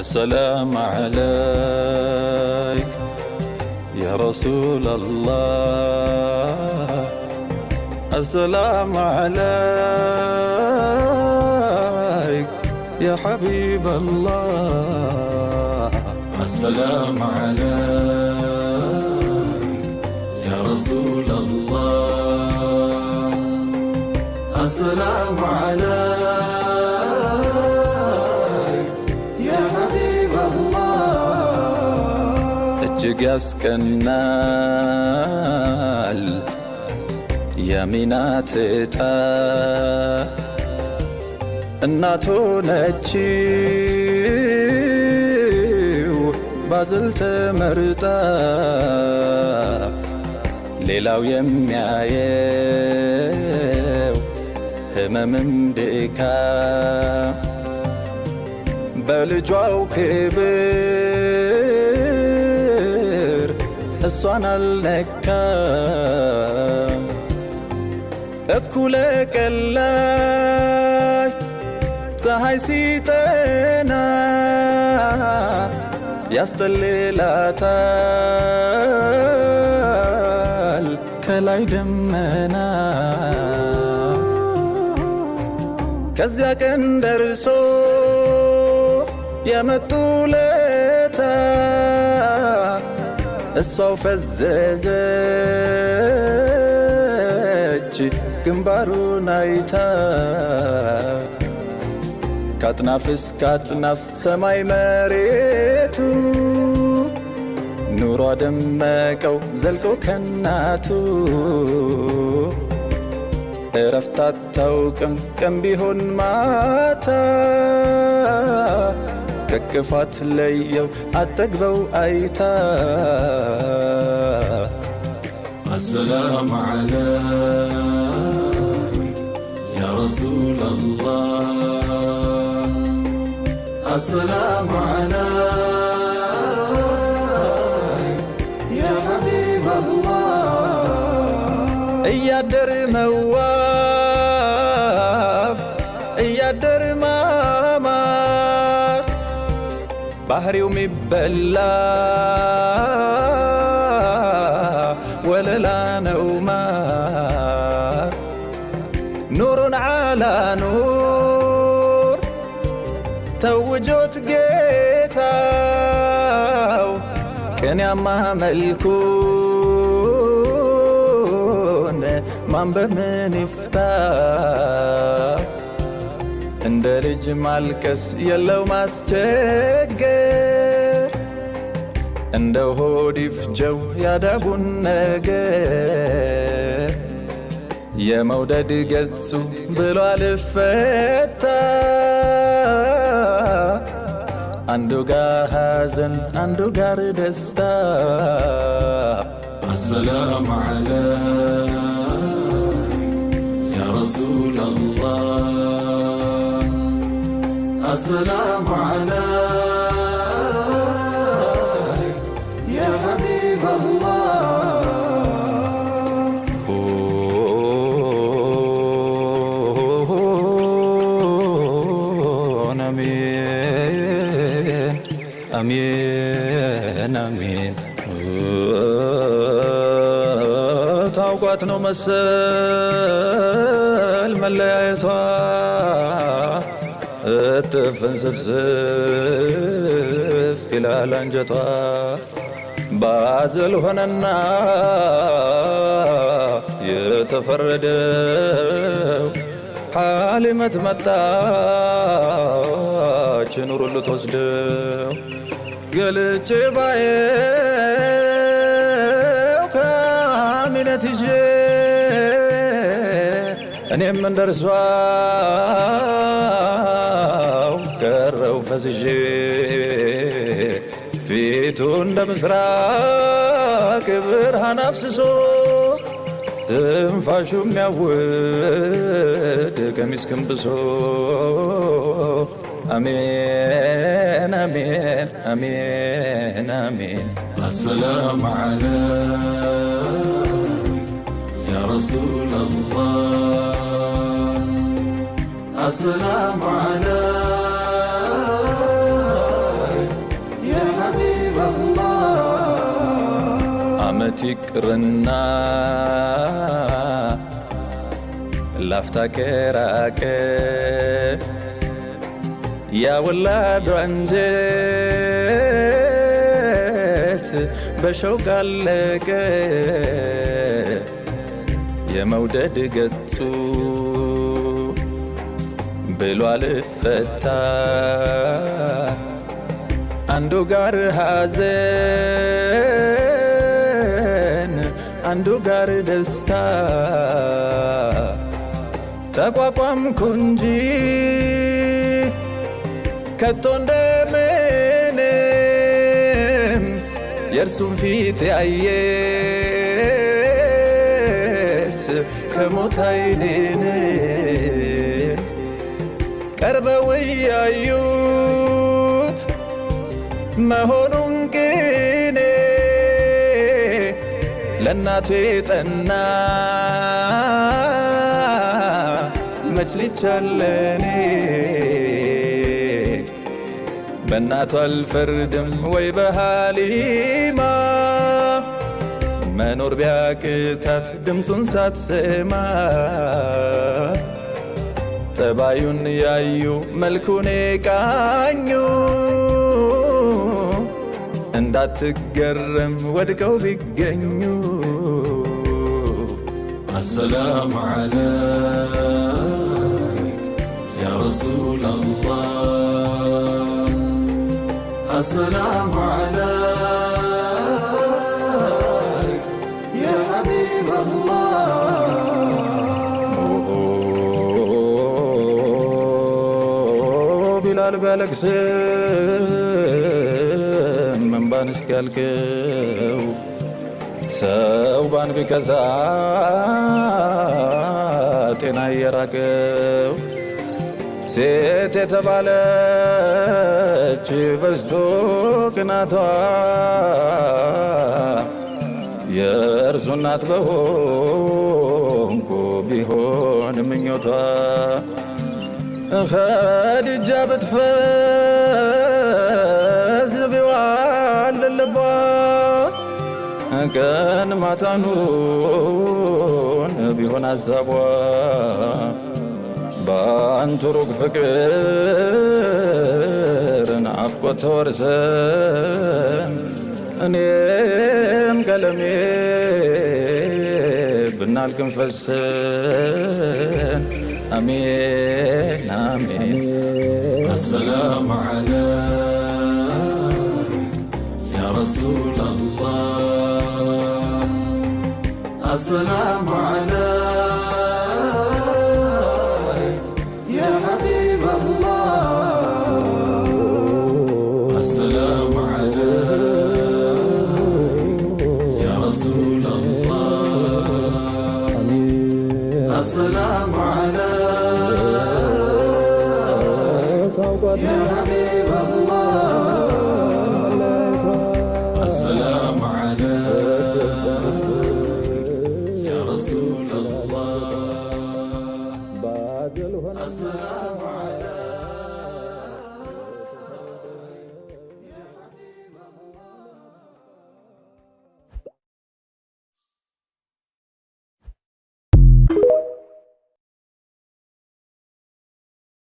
السلام عليك يا رسول الله، السلام عليك يا حبيب الله، السلام عليك يا رسول الله، السلام عليك يا حبيب الله. እጅግ ያስቀናል የሚናት ዕጣ እናት ሆነችው ባዝል ተመርጣ፣ ሌላው የሚያየው ህመምም ድካም በልጇው ክብር እሷን አልነካም። እኩለ ቀን ላይ ፀሐይ ሲጠና ያስጠልላታል ከላይ ደመና። ከዚያ ቀን ደርሶ የመጡለታ እሷው ፈዘዘች ግንባሩን አይታ። ከአጥናፍ እስከ አጥናፍ ሰማይ መሬቱ ኑሮ ደመቀው ዘልቆ ከናቱ። እረፍት አታውቅም ቀን ቢሆን ማታ፣ ከቅፋት ለየው አጠግበው አይታ። السلام عليك يا رسول الله، السلام عليك يا حبيب الله. እያደር መዋብ እያደር ማማር ባህሪው ሚበላ ወለላ ነው ማር። ኑሩን ዓላ ኑር ተውጆት ጌታው ቅንያማ መልኩን ማንበብ ምን ይፍታ። እንደ ልጅ ማልቀስ የለው ማስቸገር፣ እንደ ሆድ ይፍጀው ያዳቡን ነገር። የመውደድ ገጹ ብሎ አልፈታ፣ አንዱ ጋር ሐዘን አንዱ ጋር ደስታ። السلام عليك يا رسول الله، السلام عليك يا حبيب الله. آمين آمين آمين. ታውቋት ነው መሰል መለያየቷ፣ እጥፍን ስፍስፍ ይላል አንጀቷ። ባዘል ሆነና የተፈረደው ሐሊመት መጣች ኑሩን ልትወስደው። ገልጬ ባየው ከአሚነት ይዤ እኔም እንደርሷው ቀረው ፈዝዤ። ፊቱ እንደ ምስራቅ ብርሃን አፍስሶ ትንፋሹ የሚያውድ ቀሚስ ክንብሶ። አሜን አሜን አሜን አሜን። السلام عليك يا رسول الله، السلام عليك ዓመት ይቅርና ላፍታ ከራቀ ያወላዱ አንጀት በሸውቅ አለቀ የመውደድ ገጹ ብሎ አልፈታ አንዱ ጋር ሐዘን አንዱ ጋር ደስታ ተቋቋምኩ እንጂ ከቶ እንደምንም የእርሱን ፊት ያየስ ከሞት አይድንም ቀርበው ያዩት መሆኑን ቅኔ ለእናቱ የጠና መች ሊቻለኔ በእናቱ አልፈርድም ወይ በሃሊማ መኖር ቢያቅታት ድምፁን ሳትሰማ ጠባዩን ያዩ መልኩን ቃኙ እንዳትገረም ወድቀው ቢገኙ السلام عليك يا رسول الله السلام عليك يا حبيب الله بلال بالك من بانسك الكو ሰው ባን ቢከሳ ጤና የራቀው ሴት የተባለች በዝቶ ቅናቷ የእርሱ እናት በሆንኩ ቢሆን ምኞቷ ኸዲጃ ብትፈዝ ቢዋል ልቧ ቀን ማታ ኑሮን ቢሆን አሳቧ በአንቱ ሩቅ ፍቅር ናፍቆት ተወርሰን እኔም ቀለሜ ብናልቅም ፈሰን አሜን አሜን السلام عليك يا رسول الله السلام عليك يا حبيب الله السلام عليك يا رسول الله السلام عليك يا حبيب الله السلام عليك يا رسول الله السلام